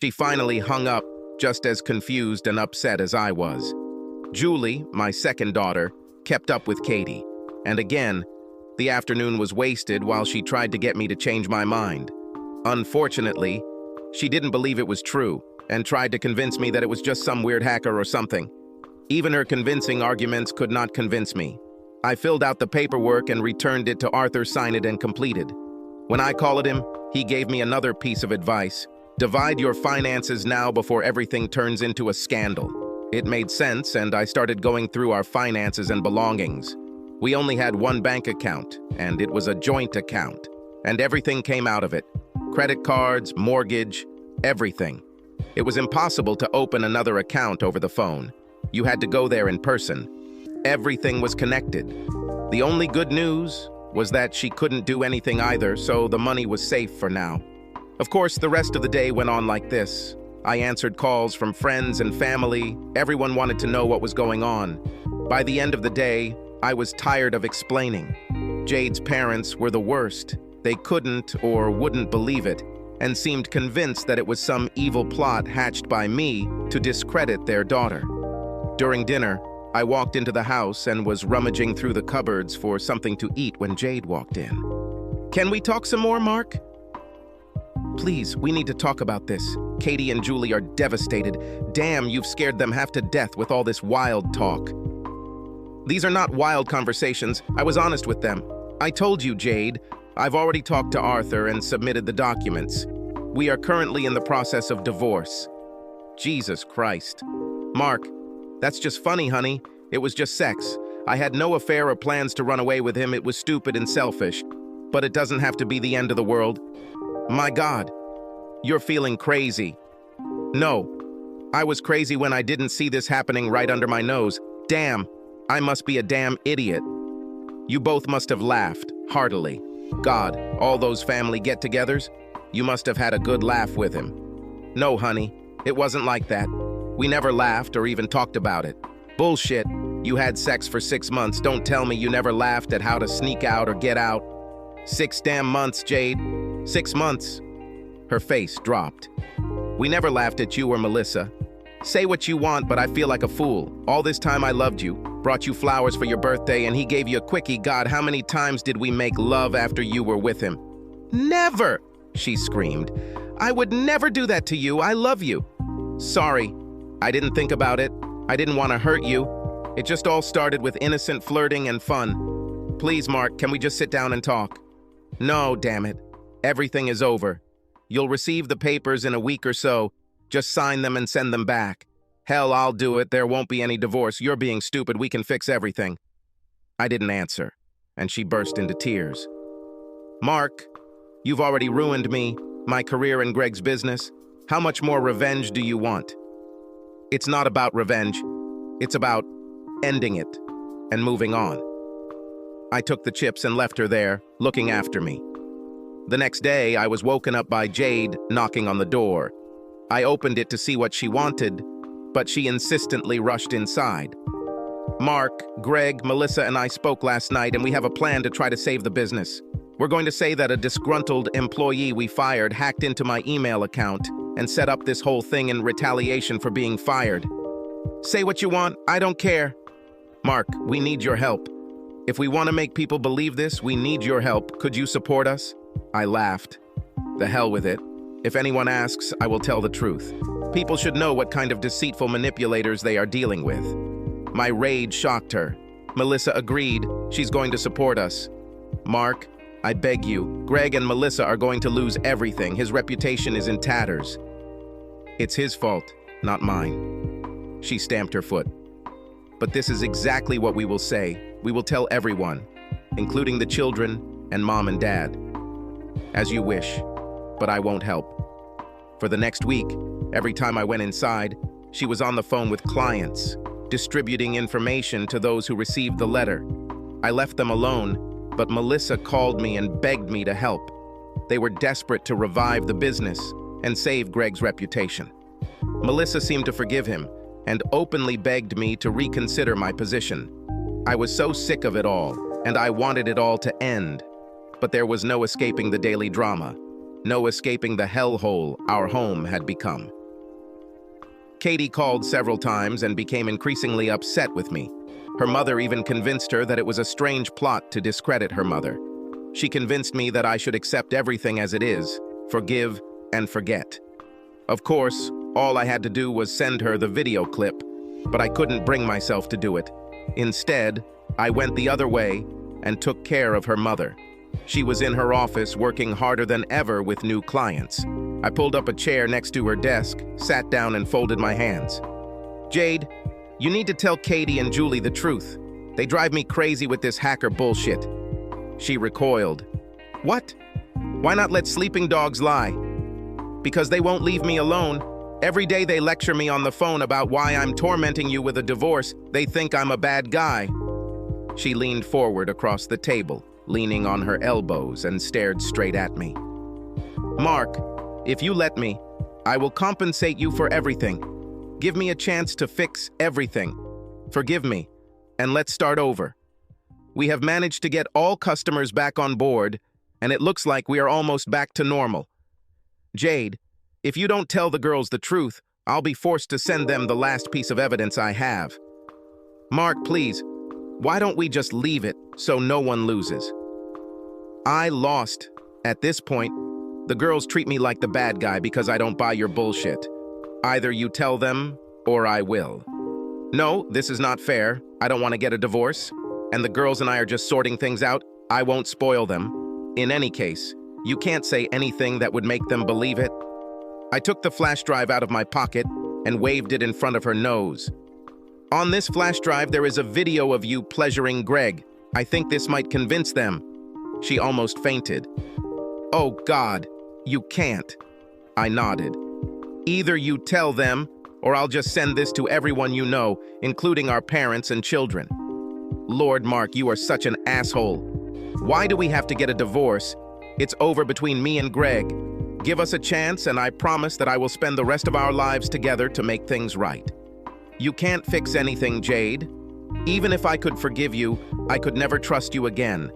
She finally hung up, just as confused and upset as I was. Julie, my second daughter, kept up with Katie, and again, the afternoon was wasted while she tried to get me to change my mind. Unfortunately, she didn't believe it was true and tried to convince me that it was just some weird hacker or something. Even her convincing arguments could not convince me. I filled out the paperwork and returned it to Arthur, sign it and completed. When I called him, he gave me another piece of advice. Divide your finances now before everything turns into a scandal. It made sense, and I started going through our finances and belongings. We only had one bank account, and it was a joint account, and everything came out of it. Credit cards, mortgage, everything. It was impossible to open another account over the phone. You had to go there in person. Everything was connected. The only good news was that she couldn't do anything either, so the money was safe for now. Of course, the rest of the day went on like this. I answered calls from friends and family. Everyone wanted to know what was going on. By the end of the day, I was tired of explaining. Jade's parents were the worst. They couldn't or wouldn't believe it, and seemed convinced that it was some evil plot hatched by me to discredit their daughter. During dinner, I walked into the house and was rummaging through the cupboards for something to eat when Jade walked in. "Can we talk some more, Mark?" "Please, we need to talk about this. Katie and Julie are devastated. Damn, you've scared them half to death with all this wild talk." "These are not wild conversations. I was honest with them. I told you, Jade. I've already talked to Arthur and submitted the documents. We are currently in the process of divorce." Jesus Christ. "Mark, that's just funny, honey. It was just sex. I had no affair or plans to run away with him. It was stupid and selfish. But it doesn't have to be the end of the world." "My God, you're feeling crazy." "No, I was crazy when I didn't see this happening right under my nose. Damn, I must be a damn idiot." You both must have laughed, heartily. God, all those family get-togethers? You must have had a good laugh with him. "No, honey, it wasn't like that. We never laughed or even talked about it." "Bullshit. You had sex for 6 months. Don't tell me you never laughed at how to sneak out or get out." 6 damn months, Jade. 6 months. Her face dropped. "We never laughed at you or Melissa. Say what you want, but I feel like a fool. All this time I loved you, brought you flowers for your birthday, and he gave you a quickie. God, how many times did we make love after you were with him?" "Never!" she screamed. "I would never do that to you. I love you." "Sorry. I didn't think about it. I didn't want to hurt you. It just all started with innocent flirting and fun. Please, Mark, can we just sit down and talk?" "No, damn it. Everything is over. You'll receive the papers in a week or so. Just sign them and send them back. Hell, I'll do it. There won't be any divorce. You're being stupid. We can fix everything." I didn't answer, and she burst into tears. "Mark, you've already ruined me, my career and Greg's business. How much more revenge do you want?" "It's not about revenge. It's about ending it and moving on." I took the chips and left her there, looking after me. The next day, I was woken up by Jade knocking on the door. I opened it to see what she wanted, but she insistently rushed inside. "Mark, Greg, Melissa, and I spoke last night, and we have a plan to try to save the business. We're going to say that a disgruntled employee we fired hacked into my email account and set up this whole thing in retaliation for being fired." "Say what you want. I don't care." "Mark, we need your help. If we want to make people believe this, we need your help. Could you support us?" I laughed. "The hell with it. If anyone asks, I will tell the truth. People should know what kind of deceitful manipulators they are dealing with." My rage shocked her. Melissa agreed. She's going to support us. "Mark, I beg you. Greg and Melissa are going to lose everything. His reputation is in tatters." "It's his fault, not mine." She stamped her foot. "But this is exactly what we will say. We will tell everyone, including the children and Mom and Dad." "As you wish, but I won't help." For the next week, every time I went inside, she was on the phone with clients, distributing information to those who received the letter. I left them alone, but Melissa called me and begged me to help. They were desperate to revive the business and save Greg's reputation. Melissa seemed to forgive him and openly begged me to reconsider my position. I was so sick of it all, and I wanted it all to end. But there was no escaping the daily drama. No escaping the hellhole our home had become. Katie called several times and became increasingly upset with me. Her mother even convinced her that it was a strange plot to discredit her mother. She convinced me that I should accept everything as it is, forgive and forget. Of course, all I had to do was send her the video clip, but I couldn't bring myself to do it. Instead, I went the other way and took care of her mother. She was in her office working harder than ever with new clients. I pulled up a chair next to her desk, sat down and folded my hands. "Jade, you need to tell Katie and Julie the truth. They drive me crazy with this hacker bullshit." She recoiled. "What? Why not let sleeping dogs lie?" "Because they won't leave me alone. Every day they lecture me on the phone about why I'm tormenting you with a divorce. They think I'm a bad guy." She leaned forward across the table, leaning on her elbows, and stared straight at me. "Mark, if you let me, I will compensate you for everything. Give me a chance to fix everything. Forgive me, and let's start over. We have managed to get all customers back on board, and it looks like we are almost back to normal. Jade, if you don't tell the girls the truth, I'll be forced to send them the last piece of evidence I have. Mark, please, why don't we just leave it so no one loses?" I lost. At this point, the girls treat me like the bad guy because I don't buy your bullshit. Either you tell them, or I will. No, this is not fair. I don't want to get a divorce, and the girls and I are just sorting things out. I won't spoil them. In any case, you can't say anything that would make them believe it. I took the flash drive out of my pocket and waved it in front of her nose. "On this flash drive, there is a video of you pleasuring Greg. I think this might convince them." She almost fainted. "Oh God, you can't." I nodded. "Either you tell them, or I'll just send this to everyone you know, including our parents and children." Lord, Mark, you are such an asshole. Why do we have to get a divorce? It's over between me and Greg. Give us a chance, and I promise that I will spend the rest of our lives together to make things right. You can't fix anything, Jade. Even if I could forgive you, I could never trust you again.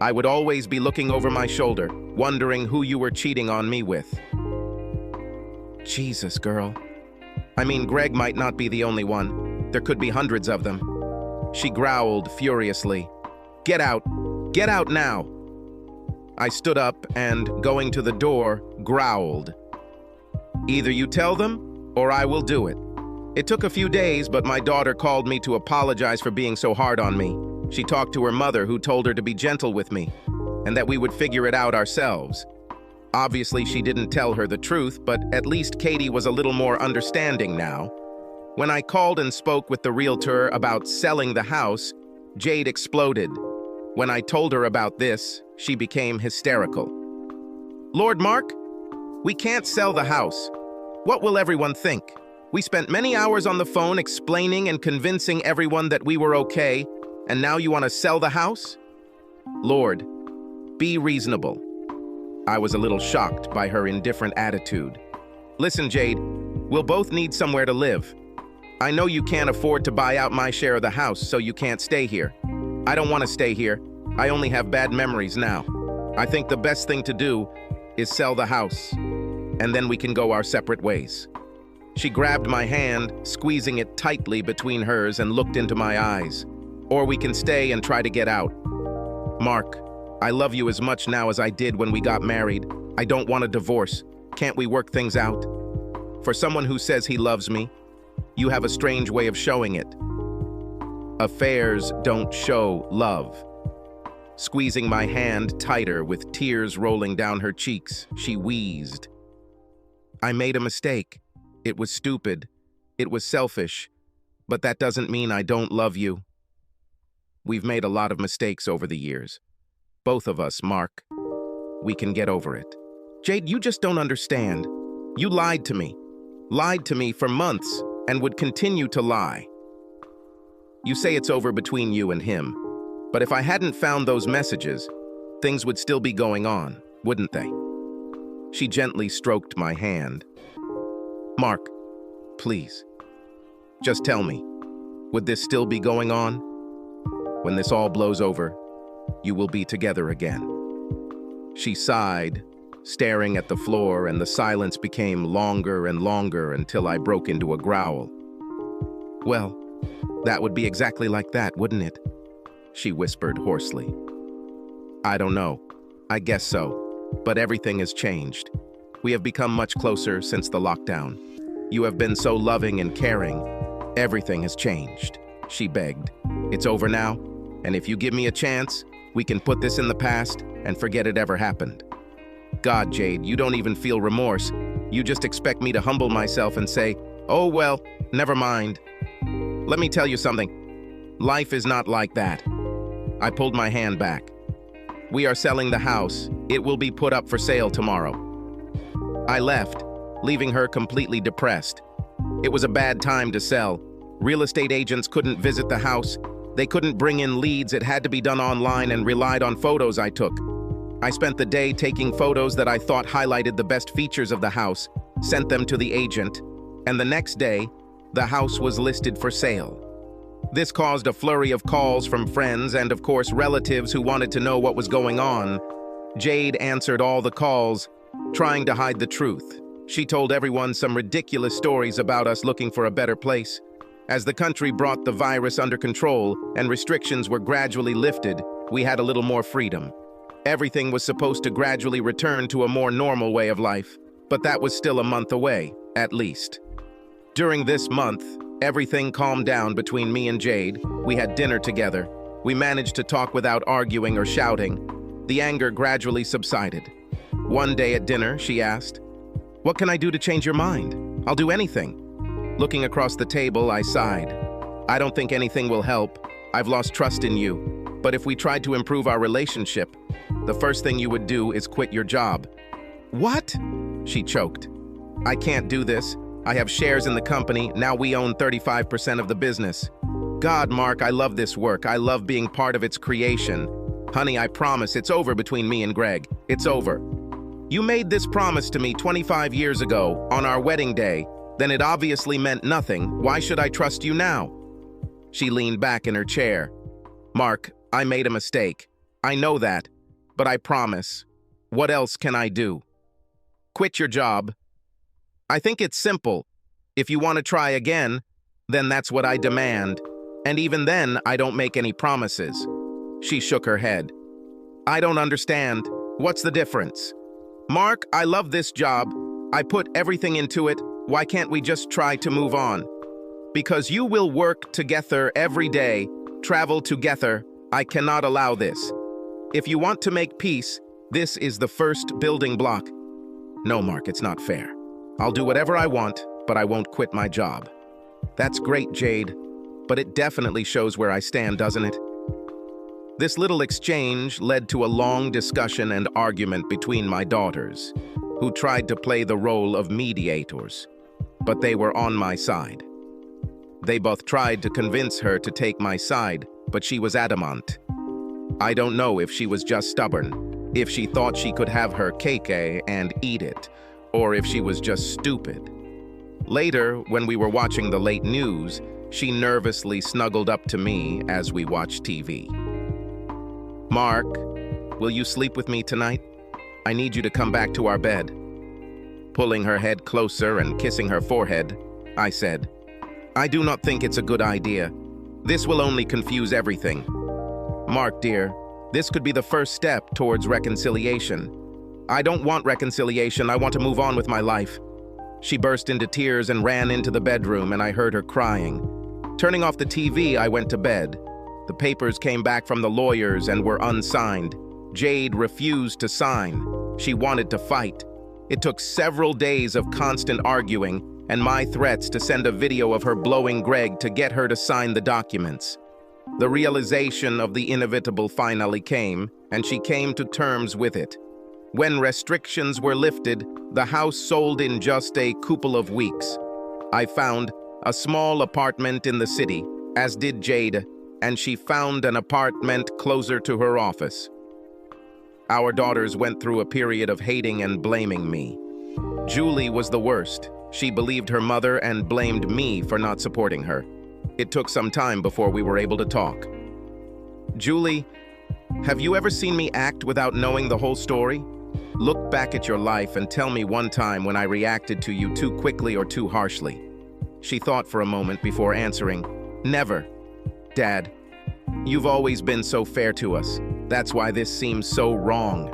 I would always be looking over my shoulder, wondering who you were cheating on me with. Jesus, girl. I mean, Greg might not be the only one. There could be hundreds of them. She growled furiously. Get out now." I stood up and, going to the door, growled. "Either you tell them, or I will do it." It took a few days, but my daughter called me to apologize for being so hard on me. She talked to her mother, who told her to be gentle with me, and that we would figure it out ourselves. Obviously, she didn't tell her the truth, but at least Katie was a little more understanding now. When I called and spoke with the realtor about selling the house, Jade exploded. When I told her about this, she became hysterical. "Lord Mark, we can't sell the house. What will everyone think? We spent many hours on the phone explaining and convincing everyone that we were okay, and now you want to sell the house? Lord, be reasonable." I was a little shocked by her indifferent attitude. "Listen, Jade, we'll both need somewhere to live. I know you can't afford to buy out my share of the house, so you can't stay here. I don't want to stay here. I only have bad memories now. I think the best thing to do is sell the house, and then we can go our separate ways." She grabbed my hand, squeezing it tightly between hers, and looked into my eyes. "Or we can stay and try to get out. Mark, I love you as much now as I did when we got married. I don't want a divorce. Can't we work things out? For someone who says he loves me, you have a strange way of showing it. Affairs don't show love." Squeezing my hand tighter with tears rolling down her cheeks, she wheezed. "I made a mistake. It was stupid. It was selfish. But that doesn't mean I don't love you. We've made a lot of mistakes over the years. Both of us, Mark. We can get over it. Jade, you just don't understand. You lied to me. Lied to me for months and would continue to lie. You say it's over between you and him. But if I hadn't found those messages, things would still be going on, wouldn't they?" She gently stroked my hand. "Mark, please, just tell me, would this still be going on? When this all blows over, you will be together again." She sighed, staring at the floor, and the silence became longer and longer until I broke into a growl. "Well, that would be exactly like that, wouldn't it?" she whispered hoarsely. "I don't know. I guess so. But everything has changed. We have become much closer since the lockdown. You have been so loving and caring. Everything has changed," she begged. "It's over now, and if you give me a chance, we can put this in the past and forget it ever happened." God, Jade, you don't even feel remorse. You just expect me to humble myself and say, "Oh, well, never mind." Let me tell you something. Life is not like that. I pulled my hand back. "We are selling the house. It will be put up for sale tomorrow." I left, leaving her completely depressed. It was a bad time to sell. Real estate agents couldn't visit the house. They couldn't bring in leads. It had to be done online and relied on photos I took. I spent the day taking photos that I thought highlighted the best features of the house, sent them to the agent, and the next day, the house was listed for sale. This caused a flurry of calls from friends and, of course, relatives who wanted to know what was going on. Jade answered all the calls, trying to hide the truth. She told everyone some ridiculous stories about us looking for a better place. As the country brought the virus under control and restrictions were gradually lifted, we had a little more freedom. Everything was supposed to gradually return to a more normal way of life, but that was still a month away, at least. During this month, everything calmed down between me and Jade. We had dinner together. We managed to talk without arguing or shouting. The anger gradually subsided. One day at dinner, she asked, "What can I do to change your mind? I'll do anything." Looking across the table, I sighed. "I don't think anything will help. I've lost trust in you. But if we tried to improve our relationship, the first thing you would do is quit your job." "What?" she choked. "I can't do this. I have shares in the company. Now we own 35% of the business. God, Mark, I love this work. I love being part of its creation. Honey, I promise it's over between me and Greg. It's over. You made this promise to me 25 years ago on our wedding day. Then it obviously meant nothing. Why should I trust you now?" She leaned back in her chair. "Mark, I made a mistake. I know that. But I promise. What else can I do? Quit your job. I think it's simple. If you want to try again, then that's what I demand. And even then, I don't make any promises." She shook her head. "I don't understand. What's the difference? Mark, I love this job. I put everything into it. Why can't we just try to move on? Because you will work together every day, travel together. I cannot allow this. If you want to make peace, this is the first building block." "No, Mark, it's not fair. I'll do whatever I want, but I won't quit my job." "That's great, Jade, but it definitely shows where I stand, doesn't it?" This little exchange led to a long discussion and argument between my daughters, who tried to play the role of mediators, but they were on my side. They both tried to convince her to take my side, but she was adamant. I don't know if she was just stubborn, if she thought she could have her cake and eat it, or if she was just stupid. Later, when we were watching the late news, she nervously snuggled up to me as we watched TV. "Mark, will you sleep with me tonight? I need you to come back to our bed." Pulling her head closer and kissing her forehead, I said, "I do not think it's a good idea. This will only confuse everything. Mark, dear, this could be the first step towards reconciliation. I don't want reconciliation. I want to move on with my life." She burst into tears and ran into the bedroom, and I heard her crying. Turning off the TV, I went to bed. The papers came back from the lawyers and were unsigned. Jade refused to sign. She wanted to fight. It took several days of constant arguing and my threats to send a video of her blowing Greg to get her to sign the documents. The realization of the inevitable finally came, and she came to terms with it. When restrictions were lifted, the house sold in just a couple of weeks. I found a small apartment in the city, as did Jade, and she found an apartment closer to her office. Our daughters went through a period of hating and blaming me. Julie was the worst. She believed her mother and blamed me for not supporting her. It took some time before we were able to talk. "Julie, have you ever seen me act without knowing the whole story? Look back at your life and tell me one time when I reacted to you too quickly or too harshly. She thought for a moment before answering, "Never. Dad, you've always been so fair to us. That's why this seems so wrong.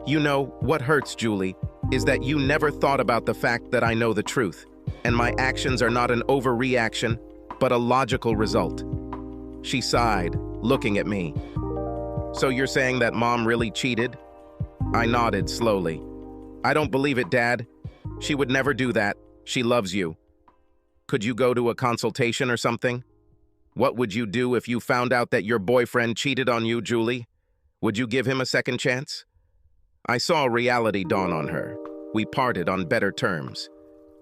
You know, what hurts, Julie, is that you never thought about the fact that I know the truth, and my actions are not an overreaction, but a logical result." She sighed, looking at me. "So you're saying that Mom really cheated?" I nodded slowly. "I don't believe it, Dad. She would never do that. She loves you. Could you go to a consultation or something? What would you do if you found out that your boyfriend cheated on you, Julie? Would you give him a second chance?" I saw reality dawn on her. We parted on better terms.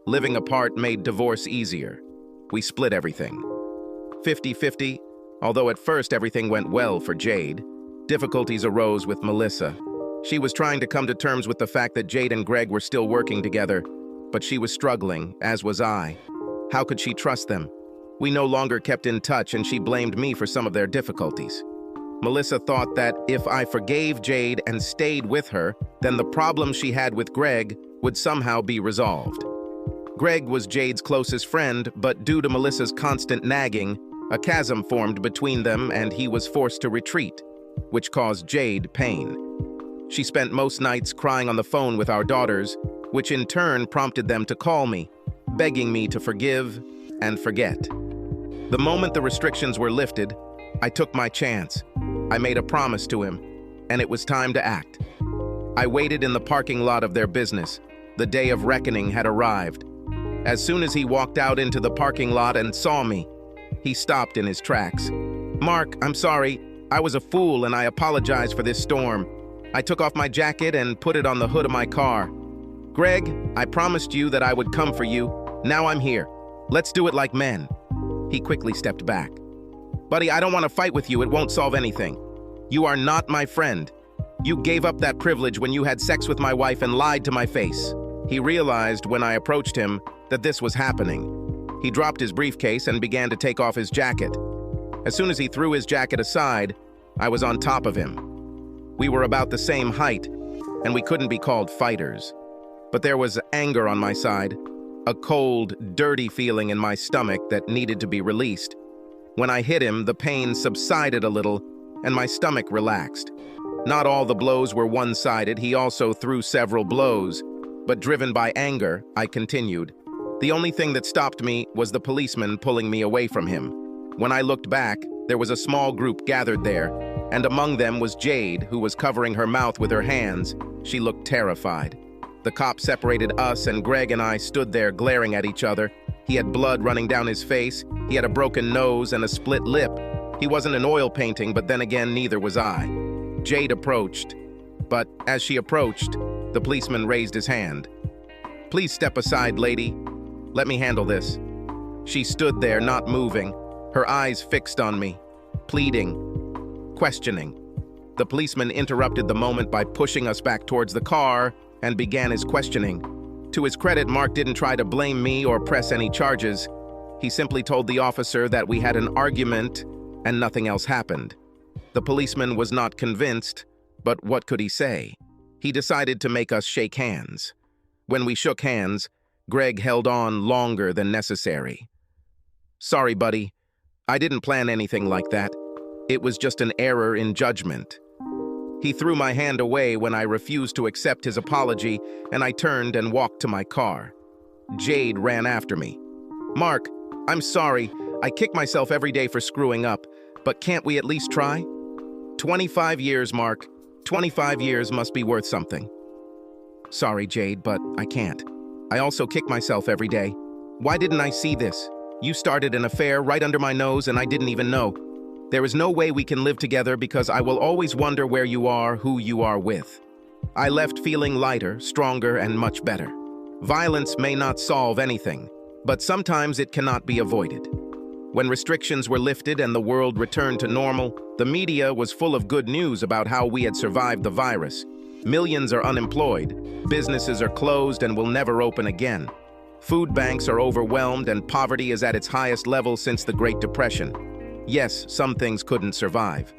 Living apart made divorce easier. We split everything. 50-50, although at first everything went well for Jade. Difficulties arose with Melissa. She was trying to come to terms with the fact that Jade and Greg were still working together, but she was struggling, as was I. How could she trust them? We no longer kept in touch, and she blamed me for some of their difficulties. Melissa thought that if I forgave Jade and stayed with her, then the problem she had with Greg would somehow be resolved. Greg was Jade's closest friend, but due to Melissa's constant nagging, a chasm formed between them and he was forced to retreat, which caused Jade pain. She spent most nights crying on the phone with our daughters, which in turn prompted them to call me, begging me to forgive and forget. The moment the restrictions were lifted, I took my chance. I made a promise to him, and it was time to act. I waited in the parking lot of their business. The day of reckoning had arrived. As soon as he walked out into the parking lot and saw me, he stopped in his tracks. "Mark, I'm sorry. I was a fool and I apologize for this storm. I took off my jacket and put it on the hood of my car. Greg, I promised you that I would come for you. Now I'm here. Let's do it like men." He quickly stepped back. "Buddy, I don't want to fight with you. It won't solve anything. You are not my friend. You gave up that privilege when you had sex with my wife and lied to my face." He realized when I approached him that this was happening. He dropped his briefcase and began to take off his jacket. As soon as he threw his jacket aside, I was on top of him. We were about the same height, and we couldn't be called fighters. But there was anger on my side, a cold, dirty feeling in my stomach that needed to be released. When I hit him, the pain subsided a little, and my stomach relaxed. Not all the blows were one-sided. He also threw several blows, but driven by anger, I continued. The only thing that stopped me was the policeman pulling me away from him. When I looked back, there was a small group gathered there, and among them was Jade, who was covering her mouth with her hands. She looked terrified. The cop separated us, and Greg and I stood there glaring at each other. He had blood running down his face, he had a broken nose and a split lip. He wasn't an oil painting, but then again, neither was I. Jade approached, but as she approached, the policeman raised his hand. "Please step aside, lady. Let me handle this." She stood there, not moving, her eyes fixed on me, pleading, questioning. The policeman interrupted the moment by pushing us back towards the car and began his questioning. To his credit, Mark didn't try to blame me or press any charges. He simply told the officer that we had an argument and nothing else happened. The policeman was not convinced, but what could he say? He decided to make us shake hands. When we shook hands, Greg held on longer than necessary. "Sorry, buddy. I didn't plan anything like that. It was just an error in judgment." He threw my hand away when I refused to accept his apology, and I turned and walked to my car. Jade ran after me. "Mark, I'm sorry. I kick myself every day for screwing up, but can't we at least try?" 25 years, Mark. 25 years must be worth something." "Sorry, Jade, but I can't. I also kick myself every day. Why didn't I see this? You started an affair right under my nose and I didn't even know. There is no way we can live together because I will always wonder where you are, who you are with." I left feeling lighter, stronger, and much better. Violence may not solve anything, but sometimes it cannot be avoided. When restrictions were lifted and the world returned to normal, the media was full of good news about how we had survived the virus. Millions are unemployed, businesses are closed and will never open again. Food banks are overwhelmed and poverty is at its highest level since the Great Depression. Yes, some things couldn't survive.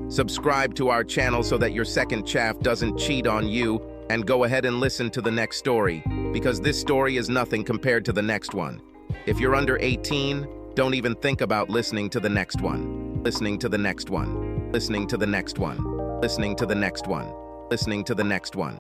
Subscribe to our channel so that your second chaff doesn't cheat on you And go ahead and listen to the next story, because this story is nothing compared to the next one. If you're under 18, don't even think about listening to the next one. Listening to the next one. Listening to the next one. Listening to the next one. Listening to the next one.